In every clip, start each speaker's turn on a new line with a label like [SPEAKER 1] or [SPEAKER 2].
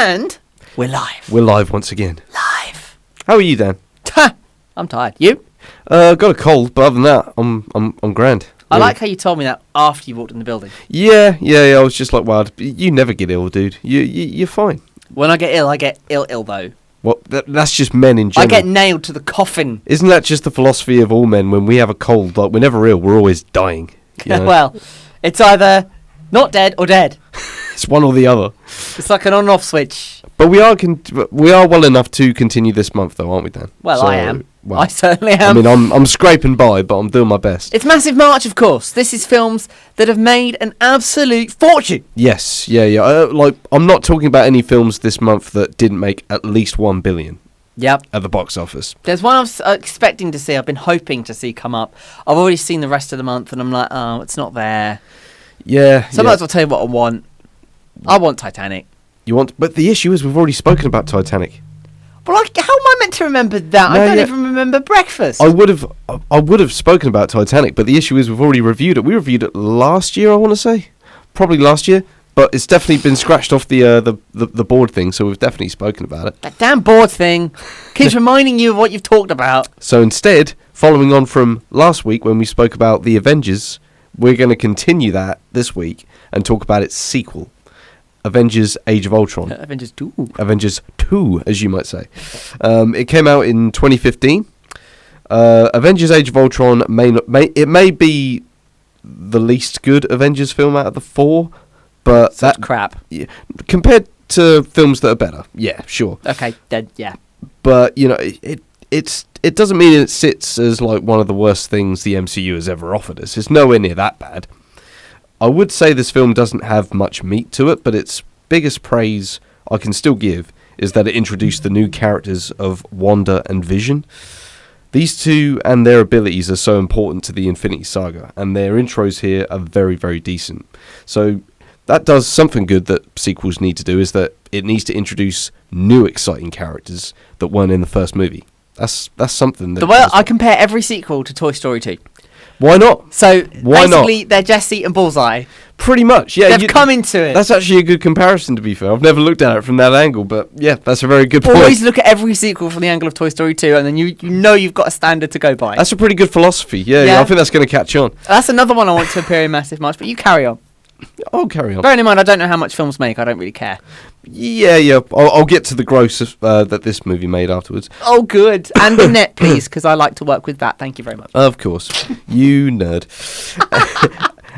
[SPEAKER 1] And we're live.
[SPEAKER 2] We're live once again.
[SPEAKER 1] Live.
[SPEAKER 2] How are you, Dan?
[SPEAKER 1] I'm tired. You?
[SPEAKER 2] Got a cold, but other than that, I'm grand.
[SPEAKER 1] I like how you told me that after you walked in the building.
[SPEAKER 2] Yeah. I was just like, wow, you never get ill, dude. You're fine.
[SPEAKER 1] When I get ill though.
[SPEAKER 2] What? That's just men in general.
[SPEAKER 1] I get nailed to the coffin.
[SPEAKER 2] Isn't that just the philosophy of all men? When we have a cold, like we're never ill, we're always dying. You know?
[SPEAKER 1] Well, it's either not dead or dead.
[SPEAKER 2] It's one or the other.
[SPEAKER 1] It's like an on-off switch.
[SPEAKER 2] But we are well enough to continue this month, though, aren't we, Dan?
[SPEAKER 1] Well,
[SPEAKER 2] So,
[SPEAKER 1] I am.
[SPEAKER 2] Well,
[SPEAKER 1] I certainly am.
[SPEAKER 2] I mean, I'm scraping by, but I'm doing my best.
[SPEAKER 1] It's Massive March, of course. This is films that have made an absolute fortune.
[SPEAKER 2] Yes, yeah. Like, I'm not talking about any films this month that didn't make at least 1 billion.
[SPEAKER 1] Yep.
[SPEAKER 2] At the box office.
[SPEAKER 1] There's one I was expecting to see. I've been hoping to see come up. I've already seen the rest of the month, and I'm like, oh, it's not there.
[SPEAKER 2] Yeah.
[SPEAKER 1] Sometimes I'll tell you what I want. I want Titanic.
[SPEAKER 2] But the issue is we've already spoken about Titanic.
[SPEAKER 1] But how am I meant to remember that? I don't even remember Breakfast.
[SPEAKER 2] I would have spoken about Titanic, but the issue is we've already reviewed it. We reviewed it last year, I want to say, probably last year. But it's definitely been scratched off the board thing, so we've definitely spoken about it.
[SPEAKER 1] That damn board thing keeps reminding you of what you've talked about.
[SPEAKER 2] So instead, following on from last week when we spoke about the Avengers, we're going to continue that this week and talk about its sequel, Avengers: Age of Ultron.
[SPEAKER 1] Avengers 2.
[SPEAKER 2] Avengers 2, as you might say. It came out in 2015. Avengers: Age of Ultron may be the least good Avengers film out of the four, but
[SPEAKER 1] that's crap.
[SPEAKER 2] Yeah, compared to films that are better, yeah, sure.
[SPEAKER 1] Okay, then yeah.
[SPEAKER 2] But you know, it doesn't mean it sits as like one of the worst things the MCU has ever offered us. It's nowhere near that bad. I would say this film doesn't have much meat to it, but its biggest praise I can still give is that it introduced the new characters of Wanda and Vision. These two and their abilities are so important to the Infinity Saga, and their intros here are very, very decent. So that does something good that sequels need to do, is that it needs to introduce new exciting characters that weren't in the first movie. That's something that...
[SPEAKER 1] Well, I compare every sequel to Toy Story 2.
[SPEAKER 2] Why not?
[SPEAKER 1] So,
[SPEAKER 2] Why
[SPEAKER 1] basically, they're Jessie and Bullseye.
[SPEAKER 2] Pretty much, yeah.
[SPEAKER 1] They've come into it.
[SPEAKER 2] That's actually a good comparison, to be fair. I've never looked at it from that angle, but yeah, that's a very good point.
[SPEAKER 1] Always look at every sequel from the angle of Toy Story 2, and then you know you've got a standard to go by.
[SPEAKER 2] That's a pretty good philosophy, yeah. I think that's going to catch on.
[SPEAKER 1] That's another one I want to appear in Massive March, but you carry on.
[SPEAKER 2] I'll carry on.
[SPEAKER 1] Bearing in mind, I don't know how much films make. I don't really care.
[SPEAKER 2] Yeah. I'll get to the gross that this movie made afterwards.
[SPEAKER 1] Oh, good. And the net, please, because I like to work with that. Thank you very much.
[SPEAKER 2] Of course. You nerd.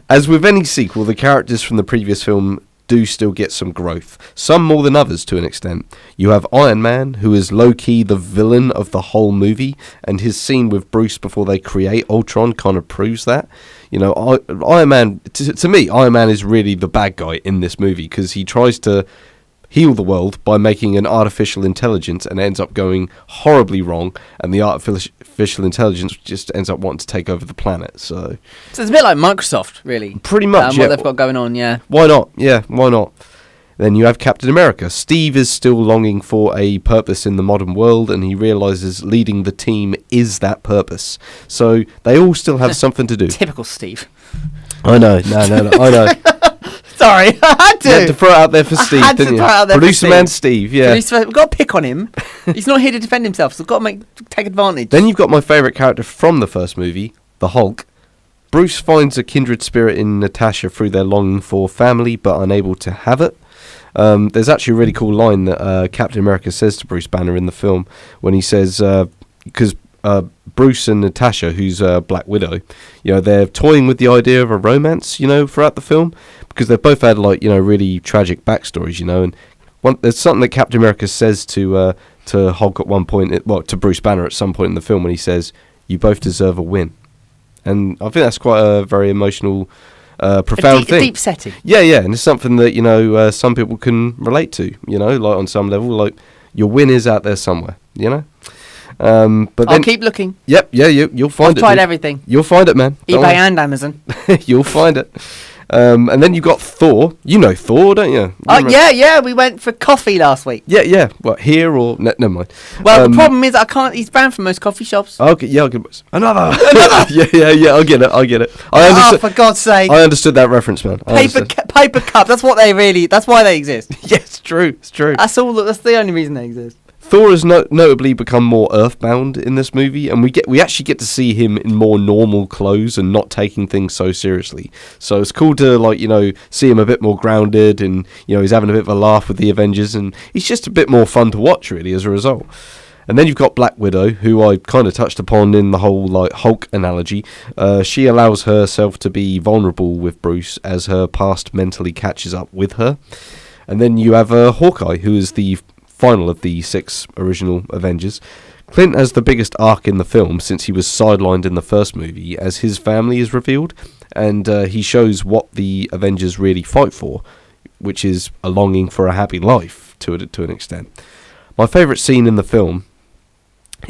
[SPEAKER 2] As with any sequel, the characters from the previous film do still get some growth. Some more than others, to an extent. You have Iron Man, who is low-key the villain of the whole movie, and his scene with Bruce before they create Ultron kind of proves that. You know, Iron Man, to me, Iron Man is really the bad guy in this movie, because he tries to heal the world by making an artificial intelligence and ends up going horribly wrong, and the artificial intelligence just ends up wanting to take over the planet. So
[SPEAKER 1] it's a bit like Microsoft, really.
[SPEAKER 2] Pretty much,
[SPEAKER 1] what they've got going on, yeah.
[SPEAKER 2] Why not? Yeah, why not? Then you have Captain America. Steve is still longing for a purpose in the modern world, and he realizes leading the team is that purpose. So they all still have something to do.
[SPEAKER 1] Typical Steve.
[SPEAKER 2] I know, no, I know.
[SPEAKER 1] Sorry, I had to.
[SPEAKER 2] You had to throw it out there for Steve, didn't you? Producer man Steve, yeah.
[SPEAKER 1] We've got to pick on him. He's not here to defend himself, so we've got to take advantage.
[SPEAKER 2] Then you've got my favourite character from the first movie, the Hulk. Bruce finds a kindred spirit in Natasha through their longing for family, but unable to have it. There's actually a really cool line that Captain America says to Bruce Banner in the film when he says, because Bruce and Natasha, who's Black Widow, you know, they're toying with the idea of a romance, you know, throughout the film, because they've both had, like, you know, really tragic backstories, you know, and there's something that Captain America says to Hulk at one point, to Bruce Banner at some point in the film when he says, "You both deserve a win," and I think that's quite a very emotional, profound thing.
[SPEAKER 1] A deep setting.
[SPEAKER 2] Yeah, and it's something that, you know, some people can relate to, you know, like on some level, like your win is out there somewhere, you know. But
[SPEAKER 1] I'll keep looking.
[SPEAKER 2] Yep, yeah, you'll find it.
[SPEAKER 1] I've tried everything.
[SPEAKER 2] You'll find it, man.
[SPEAKER 1] eBay and Amazon.
[SPEAKER 2] You'll find it. And then you got Thor. You know Thor, don't you?
[SPEAKER 1] Oh, yeah, we went for coffee last week.
[SPEAKER 2] Yeah. What, here or... never mind.
[SPEAKER 1] Well, the problem is I can't... He's banned from most coffee shops.
[SPEAKER 2] Okay, yeah, I'll get it. Another! yeah, I'll get it.
[SPEAKER 1] For God's sake.
[SPEAKER 2] I understood that reference, man.
[SPEAKER 1] Paper cup, that's what they really... That's why they exist.
[SPEAKER 2] Yeah, it's true.
[SPEAKER 1] That's the only reason they exist.
[SPEAKER 2] Thor has notably become more earthbound in this movie, and we actually get to see him in more normal clothes and not taking things so seriously. So it's cool to see him a bit more grounded, and he's having a bit of a laugh with the Avengers, and he's just a bit more fun to watch really as a result. And then you've got Black Widow, who I kind of touched upon in the whole Hulk analogy. She allows herself to be vulnerable with Bruce as her past mentally catches up with her. And then you have Hawkeye, who is the final of the 6 original Avengers. Clint has the biggest arc in the film since he was sidelined in the first movie, as his family is revealed, and he shows what the Avengers really fight for, which is a longing for a happy life to an extent. My favourite scene in the film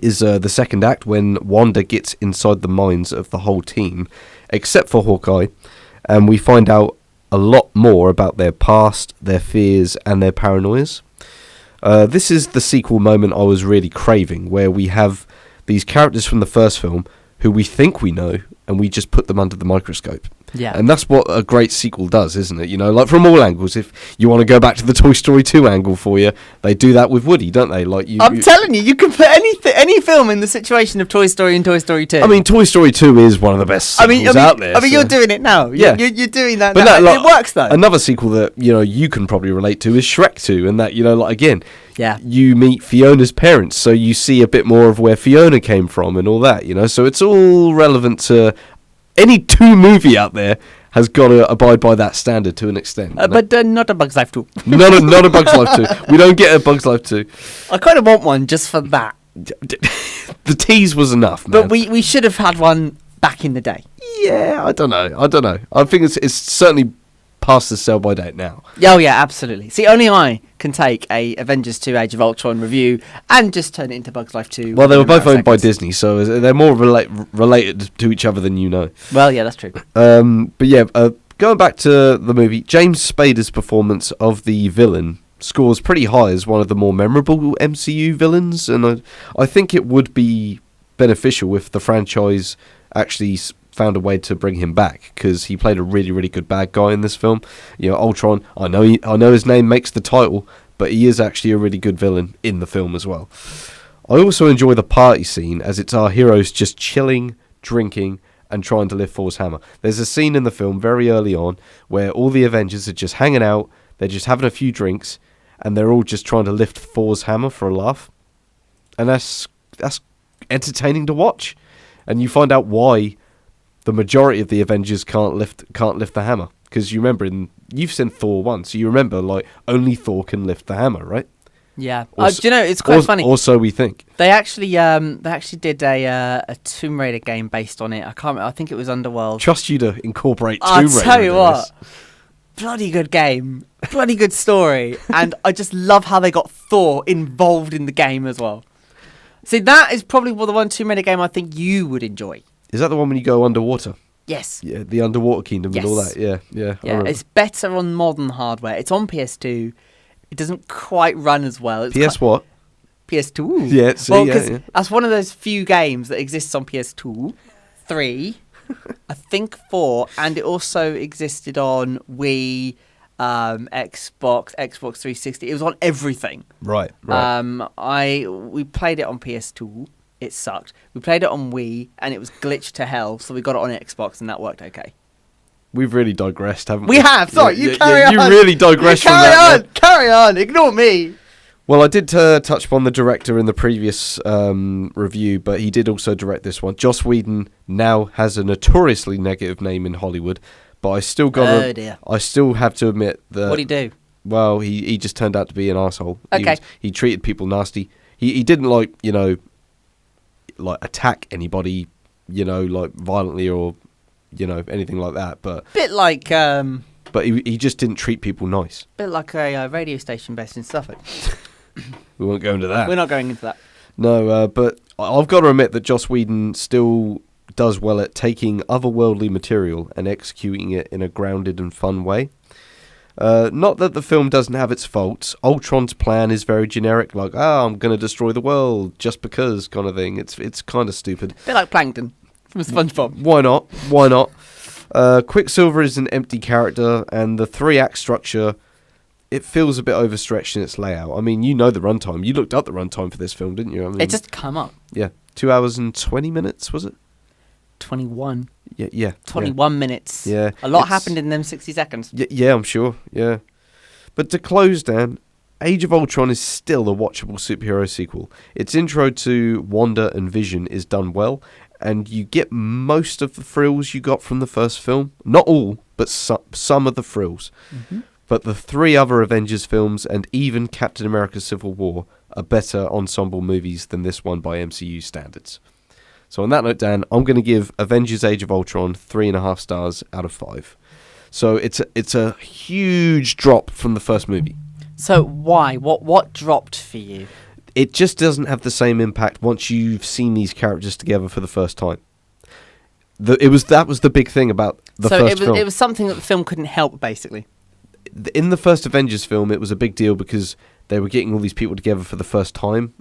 [SPEAKER 2] is the second act, when Wanda gets inside the minds of the whole team, except for Hawkeye, and we find out a lot more about their past, their fears, and their paranoias. This is the sequel moment I was really craving, where we have these characters from the first film who we think we know, and we just put them under the microscope.
[SPEAKER 1] Yeah.
[SPEAKER 2] And that's what a great sequel does, isn't it? From all angles. If you want to go back to the Toy Story 2 angle for you, they do that with Woody, don't they?
[SPEAKER 1] I'm telling you, you can put any film in the situation of Toy Story and Toy Story 2.
[SPEAKER 2] I mean, Toy Story 2 is one of the best sequels out there.
[SPEAKER 1] You're doing it now.
[SPEAKER 2] Yeah.
[SPEAKER 1] You're doing that
[SPEAKER 2] but
[SPEAKER 1] now.
[SPEAKER 2] It
[SPEAKER 1] works, though.
[SPEAKER 2] Another sequel that, you can probably relate to is Shrek 2, and that, again...
[SPEAKER 1] Yeah.
[SPEAKER 2] You meet Fiona's parents, so you see a bit more of where Fiona came from and all that, So it's all relevant to any 2 movie out there has got to abide by that standard to an extent.
[SPEAKER 1] But not a Bug's Life 2.
[SPEAKER 2] Not a Bug's Life 2. We don't get a Bug's Life 2.
[SPEAKER 1] I kind of want one just for that.
[SPEAKER 2] The tease was enough, man.
[SPEAKER 1] But we should have had one back in the day.
[SPEAKER 2] Yeah, I don't know. I think it's certainly past the sell-by date now.
[SPEAKER 1] Oh, yeah, absolutely. See, only I can take a Avengers 2 Age of Ultron review and just turn it into Bug's Life 2.
[SPEAKER 2] Well, they were both owned by Disney, so they're more related to each other than you know.
[SPEAKER 1] Well, yeah, that's true.
[SPEAKER 2] But yeah, going back to the movie, James Spader's performance of the villain scores pretty high as one of the more memorable MCU villains, and I think it would be beneficial if the franchise actually found a way to bring him back, because he played a really, really good bad guy in this film. Ultron, I know his name makes the title, but he is actually a really good villain in the film as well. I also enjoy the party scene, as it's our heroes just chilling, drinking, and trying to lift Thor's hammer. There's a scene in the film very early on where all the Avengers are just hanging out, they're just having a few drinks, and they're all just trying to lift Thor's hammer for a laugh. And that's entertaining to watch. And you find out why the majority of the Avengers can't lift the hammer, because you remember you've seen Thor 1, so you remember only Thor can lift the hammer, right?
[SPEAKER 1] Yeah. Do you know, it's quite funny.
[SPEAKER 2] Or so we think.
[SPEAKER 1] They actually did a Tomb Raider game based on it. I can't remember, I think it was Underworld.
[SPEAKER 2] Trust you to incorporate Tomb Raider.
[SPEAKER 1] I'll tell you what. Bloody good game. Bloody good story. And I just love how they got Thor involved in the game as well. See, that is probably the one Tomb Raider game I think you would enjoy.
[SPEAKER 2] Is that the one when you go underwater?
[SPEAKER 1] Yes.
[SPEAKER 2] Yeah, the Underwater Kingdom and all that. Yeah.
[SPEAKER 1] Yeah, it's better on modern hardware. It's on PS2. It doesn't quite run as well. It's
[SPEAKER 2] what?
[SPEAKER 1] PS2.
[SPEAKER 2] Yeah, see,
[SPEAKER 1] that's one of those few games that exists on PS2, 3, I think 4, and it also existed on Wii, Xbox 360. It was on everything.
[SPEAKER 2] Right.
[SPEAKER 1] We played it on PS2. It sucked. We played it on Wii, and it was glitched to hell, so we got it on Xbox, and that worked okay.
[SPEAKER 2] We've really digressed, haven't we?
[SPEAKER 1] We have. Sorry, carry on.
[SPEAKER 2] You really digressed from that.
[SPEAKER 1] Carry on. Ignore me.
[SPEAKER 2] Well, I did touch upon the director in the previous review, but he did also direct this one. Joss Whedon now has a notoriously negative name in Hollywood, but I still have to admit that...
[SPEAKER 1] What'd he do?
[SPEAKER 2] Well, he just turned out to be an arsehole.
[SPEAKER 1] Okay.
[SPEAKER 2] He treated people nasty. He didn't attack anybody, violently or, anything like that. But
[SPEAKER 1] bit like.
[SPEAKER 2] But he just didn't treat people nice.
[SPEAKER 1] Bit like a radio station based in Suffolk.
[SPEAKER 2] We won't go into that.
[SPEAKER 1] We're not going into that.
[SPEAKER 2] No, but I've got to admit that Joss Whedon still does well at taking otherworldly material and executing it in a grounded and fun way. Not that the film doesn't have its faults. Ultron's plan is very generic, like, I'm going to destroy the world just because kind of thing. It's kind of stupid.
[SPEAKER 1] A bit like Plankton from SpongeBob.
[SPEAKER 2] Why not? Why not? Quicksilver is an empty character, and the 3-act structure, it feels a bit overstretched in its layout. I mean, you know the runtime. You looked up the runtime for this film, didn't you? I mean,
[SPEAKER 1] It just come up.
[SPEAKER 2] Yeah, 2 hours and 20 minutes, was it?
[SPEAKER 1] 21.
[SPEAKER 2] Yeah.
[SPEAKER 1] 21 minutes.
[SPEAKER 2] Yeah.
[SPEAKER 1] A lot happened in them 60 seconds.
[SPEAKER 2] Yeah, I'm sure. Yeah. But to close, Dan, Age of Ultron is still a watchable superhero sequel. Its intro to Wanda and Vision is done well, and you get most of the thrills you got from the first film. Not all, but some of the thrills.
[SPEAKER 1] Mm-hmm.
[SPEAKER 2] But the 3 other Avengers films and even Captain America Civil War are better ensemble movies than this one by MCU standards. So on that note, Dan, I'm going to give Avengers Age of Ultron 3.5 stars out of 5. So it's a huge drop from the first movie.
[SPEAKER 1] So why? What dropped for you?
[SPEAKER 2] It just doesn't have the same impact once you've seen these characters together for the first time. That was the big thing about the first film. So
[SPEAKER 1] it was something that the film couldn't help, basically.
[SPEAKER 2] In the first Avengers film, it was a big deal because they were getting all these people together for the first time.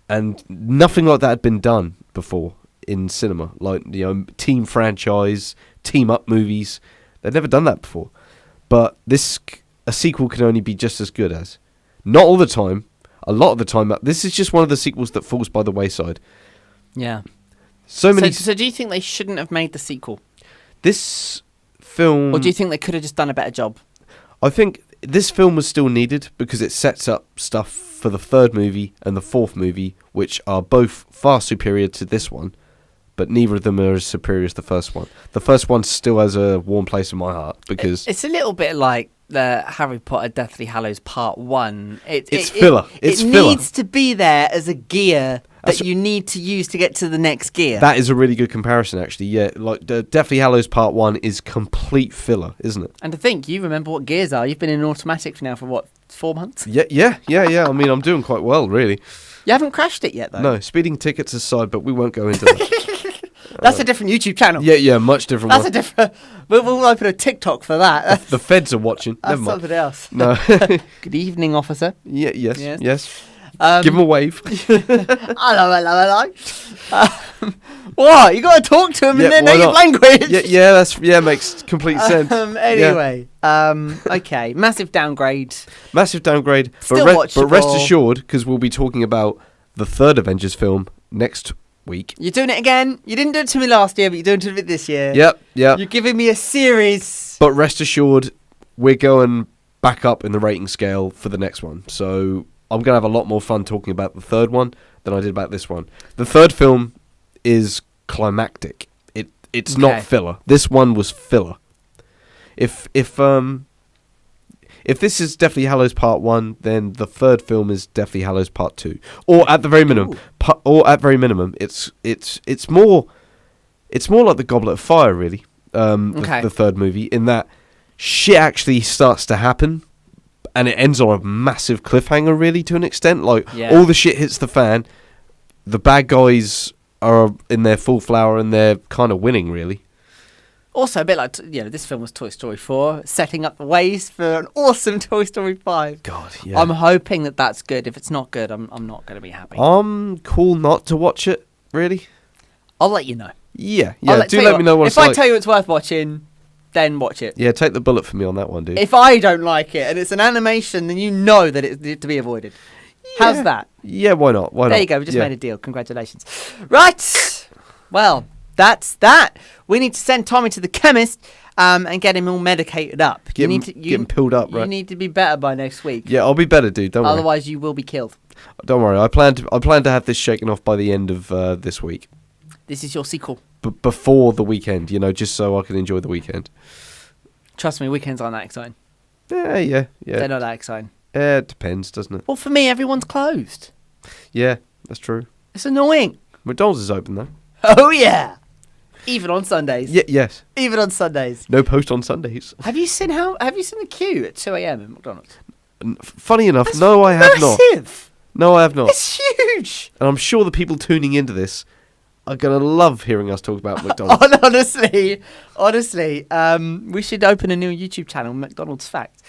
[SPEAKER 2] And nothing like that had been done before in cinema. Like, team franchise, team-up movies. They'd never done that before. But a sequel can only be just as good as. Not all the time. A lot of the time. This is just one of the sequels that falls by the wayside.
[SPEAKER 1] Yeah.
[SPEAKER 2] So many.
[SPEAKER 1] So do you think they shouldn't have made the sequel?
[SPEAKER 2] This film...
[SPEAKER 1] Or do you think they could have just done a better job?
[SPEAKER 2] I think this film was still needed because it sets up stuff for the third movie and the fourth movie, which are both far superior to this one, but neither of them are as superior as the first one. The first one still has a warm place in my heart because...
[SPEAKER 1] It's a little bit like the Harry Potter Deathly Hallows Part 1.
[SPEAKER 2] It's filler. It
[SPEAKER 1] needs to be there as a gear that you need to use to get to the next gear.
[SPEAKER 2] That is a really good comparison, actually. Yeah, like Deathly Hallows Part 1 is complete filler, isn't it?
[SPEAKER 1] And to think, you remember what gears are. You've been in automatic now for, 4 months?
[SPEAKER 2] Yeah. I mean, I'm doing quite well, really.
[SPEAKER 1] You haven't crashed it yet, though?
[SPEAKER 2] No, speeding tickets aside, but we won't go into that.
[SPEAKER 1] That's a different YouTube channel.
[SPEAKER 2] Yeah, much different.
[SPEAKER 1] That's a different... We'll open a TikTok for that.
[SPEAKER 2] The feds are watching.
[SPEAKER 1] That's
[SPEAKER 2] Never mind.
[SPEAKER 1] something else.
[SPEAKER 2] No.
[SPEAKER 1] Good evening, officer.
[SPEAKER 2] Yes. Give him a wave.
[SPEAKER 1] Hello. What? You got to talk to him in their native language.
[SPEAKER 2] Yeah, makes complete sense.
[SPEAKER 1] Anyway, okay, massive downgrade.
[SPEAKER 2] Still
[SPEAKER 1] watchable.
[SPEAKER 2] But rest assured, because we'll be talking about the third Avengers film next week.
[SPEAKER 1] You're doing it again. You didn't do it to me last year, but you're doing it to me this year.
[SPEAKER 2] Yep.
[SPEAKER 1] You're giving me a series.
[SPEAKER 2] But rest assured, we're going back up in the rating scale for the next one. So I'm going to have a lot more fun talking about the third one than I did about this one. The third film is climactic. It's not filler. This one was filler. If this is Deathly Hallows Part 1, then the third film is Deathly Hallows Part 2. Or at the very minimum, it's more like the Goblet of Fire, really. The third movie, in that shit actually starts to happen. And it ends on a massive cliffhanger, really, to an extent. Like, all the shit hits the fan. The bad guys are in their full flower, and they're kind of winning, really.
[SPEAKER 1] Also, a bit like, this film was Toy Story 4, setting up the ways for an awesome Toy Story 5.
[SPEAKER 2] God, yeah.
[SPEAKER 1] I'm hoping that that's good. If it's not good, I'm not going to be happy.
[SPEAKER 2] I'm cool not to watch it, really.
[SPEAKER 1] I'll let you know.
[SPEAKER 2] Yeah. Do let me know what it's like.
[SPEAKER 1] If I tell you it's worth watching... then watch it.
[SPEAKER 2] Yeah, take the bullet for me on that one, dude.
[SPEAKER 1] If I don't like it and it's an animation, then you know that it's to be avoided. Yeah. How's that?
[SPEAKER 2] Yeah, why not?
[SPEAKER 1] There you go. We just made a deal. Congratulations. Right. Well, that's that. We need to send Tommy to the chemist and get him all medicated up.
[SPEAKER 2] Get him pilled up, right?
[SPEAKER 1] You need to be better by next week.
[SPEAKER 2] Yeah, I'll be better, dude. Don't worry.
[SPEAKER 1] Otherwise, you will be killed.
[SPEAKER 2] Don't worry. I plan to have this shaken off by the end of this week.
[SPEAKER 1] This is your sequel.
[SPEAKER 2] Before the weekend, just so I can enjoy the weekend.
[SPEAKER 1] Trust me, weekends aren't that exciting.
[SPEAKER 2] Yeah.
[SPEAKER 1] They're not that exciting.
[SPEAKER 2] It depends, doesn't it?
[SPEAKER 1] Well, for me, everyone's closed.
[SPEAKER 2] Yeah, that's true.
[SPEAKER 1] It's annoying.
[SPEAKER 2] McDonald's is open, though.
[SPEAKER 1] Oh, yeah. Even on Sundays.
[SPEAKER 2] Yes.
[SPEAKER 1] Even on Sundays.
[SPEAKER 2] No post on Sundays.
[SPEAKER 1] Have you seen the queue at 2 a.m. at McDonald's?
[SPEAKER 2] Funny enough,
[SPEAKER 1] That's
[SPEAKER 2] no, I have not.
[SPEAKER 1] massive.
[SPEAKER 2] No, I have not.
[SPEAKER 1] It's huge.
[SPEAKER 2] And I'm sure the people tuning into this are going to love hearing us talk about McDonald's.
[SPEAKER 1] honestly, we should open a new YouTube channel, McDonald's Fact.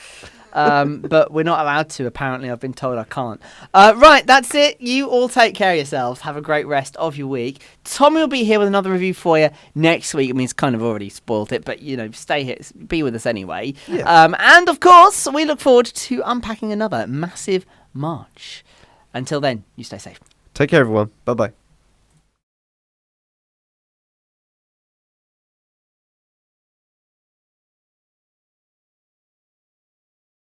[SPEAKER 1] But we're not allowed to, apparently. I've been told I can't. Right, that's it. You all take care of yourselves. Have a great rest of your week. Tommy will be here with another review for you next week. I mean, he's kind of already spoiled it, but, stay here. Be with us anyway.
[SPEAKER 2] Yeah.
[SPEAKER 1] And, of course, we look forward to unpacking another massive March. Until then, you stay safe.
[SPEAKER 2] Take care, everyone. Bye-bye.